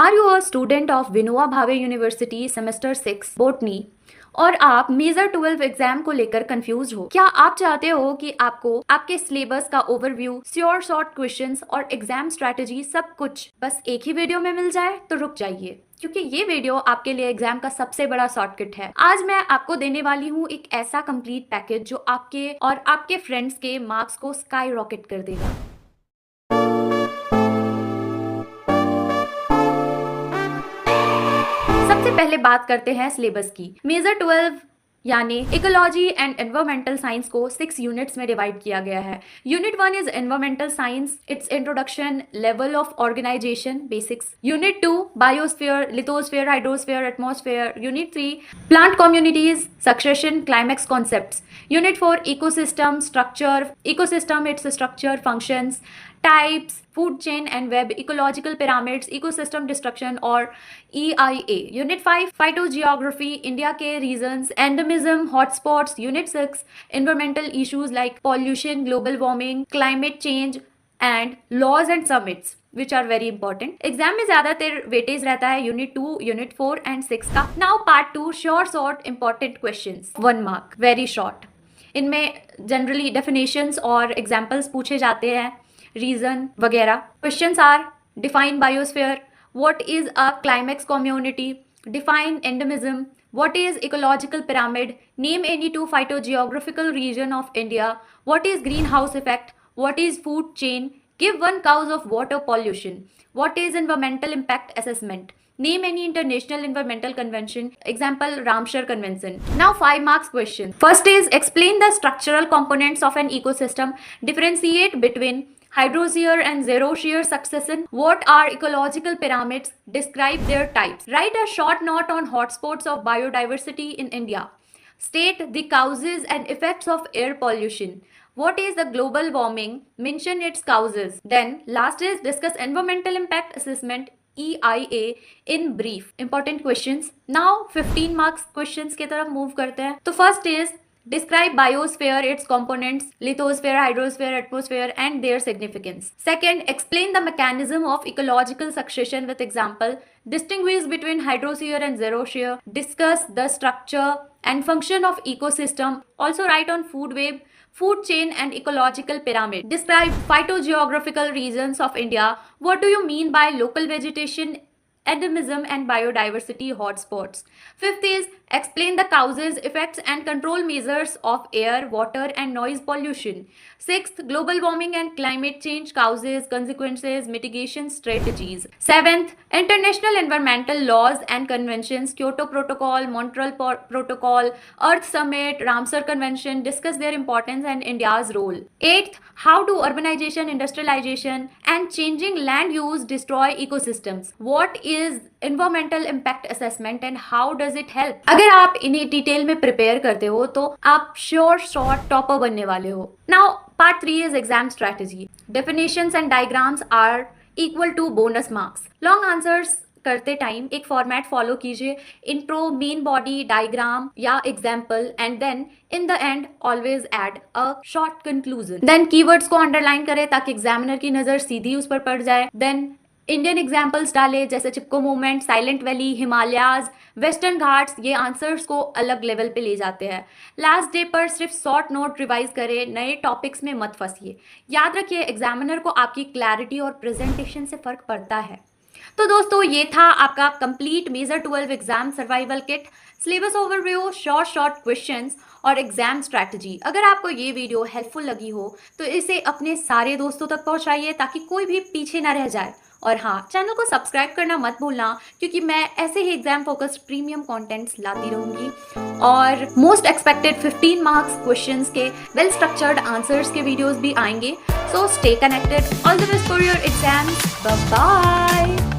Are you a student of Vinoba Bhave university semester 6 botany और आप major 12 exam को लेकर कंफ्यूज हो? क्या आप चाहते हो कि आपको आपके सिलेबस का ओवरव्यू, श्योर शॉर्ट क्वेश्चंस और एग्जाम स्ट्रेटजी सब कुछ बस एक ही वीडियो में मिल जाए? तो रुक जाइए, क्योंकि ये वीडियो आपके लिए एग्जाम का सबसे बड़ा शॉर्टकट है। आज मैं आपको देने वाली हूँ एक ऐसा कंप्लीट पैकेज जो आपके और आपके फ्रेंड्स के मार्क्स को स्काई रॉकेट कर देगा। सबसे पहले बात करते हैं सिलेबस की। मेजर 12 यानी इकोलॉजी एंड एनवायरमेंटल साइंस को 6 यूनिट्स में डिवाइड किया गया है। Unit 1 is environmental science, its introduction, level of organisation, basics. Unit 2 biosphere, lithosphere, hydrosphere, atmosphere. Unit 3 plant communities, succession, climax concepts. Unit 4 ecosystem structure, ecosystem, its structure, functions, types, food chain and web, ecological pyramids, ecosystem destruction और EIA। Unit 5 phytogeography, India के regions, endemism, hotspots. Unit 6 environmental issues like pollution, global warming, climate change and laws and summits which are very important. Exam में ज्यादातर weightage रहता है unit 2, unit 4 and 6 का। Now part 2, sure short important questions, 1 mark, very short. इनमें generally definitions और examples पूछे जाते हैं, रीजन वगैरह। Questions are: define biosphere, what is a climax community, define endemism, what is ecological pyramid, name any two phytogeographical region of India, what is greenhouse effect, what is food chain, give one cause of water pollution, what is environmental impact assessment, name any international environmental convention, example Ramsar convention. Now 5 marks question. First is explain the structural components of an ecosystem, differentiate between hydrosphere and xerosphere succession. What are ecological pyramids? Describe their types. Write a short note on hotspots of biodiversity in India. State the causes and effects of air pollution. What is the global warming? Mention its causes. Then last is discuss environmental impact assessment, EIA in brief. Important questions. Now 15 marks questions की तरफ move करते हैं। तो first is describe biosphere, its components, lithosphere, hydrosphere, atmosphere and their significance. Second, explain the mechanism of ecological succession with example. Distinguish between hydrosphere and xerosphere. Discuss the structure and function of ecosystem. Also write on food web, food chain and ecological pyramid. Describe phytogeographical regions of India. What do you mean by local vegetation, endemism and biodiversity hotspots? Fifth is explain the causes, effects and control measures of air, water and noise pollution. Sixth, global warming and climate change causes, consequences, mitigation strategies. Seventh, international environmental laws and conventions, Kyoto Protocol, Montreal Protocol, Earth Summit, Ramsar Convention. Discuss their importance and India's role. Eighth, how do urbanization, industrialization and changing land use destroy ecosystems? What is environmental impact assessment and how does it help? अगर आप इन्हें detail में prepare करते हो तो आप sure short topper बनने वाले हो। Now part 3 is exam strategy. Definitions and diagrams are equal to bonus marks. Long answers करते टाइम एक फॉर्मेट फॉलो कीजिए, इंट्रो, मेन बॉडी, डायग्राम या example and then in the end always add a short conclusion. Then keywords को underline करें ताकि examiner की नजर सीधी उस पर पड़ जाए। देन इंडियन एग्जाम्पल्स डाले जैसे Chipko movement, Silent Valley, Himalayas, western Ghats. ये आंसर्स को अलग लेवल पे ले जाते हैं। लास्ट डे पर सिर्फ शॉर्ट नोट रिवाइज करें, नए टॉपिक्स में मत फंसिए। याद रखिए एग्जामिनर को आपकी क्लैरिटी और प्रेजेंटेशन से फर्क पड़ता है। तो दोस्तों ये था आपका complete major 12 exam survival kit, syllabus overview, short questions और एग्जाम स्ट्रैटेजी। अगर आपको ये वीडियो हेल्पफुल लगी हो तो इसे अपने सारे दोस्तों तक पहुंचाइए ताकि कोई भी पीछे ना रह जाए। और हाँ, चैनल को सब्सक्राइब करना मत भूलना क्योंकि मैं ऐसे ही एग्जाम फोकस्ड प्रीमियम कंटेंट्स लाती रहूंगी और मोस्ट एक्सपेक्टेड 15 मार्क्स क्वेश्चंस के वेल स्ट्रक्चर्ड आंसर्स के वीडियोस भी आएंगे। So stay connected. All the best for your exams. Bye bye.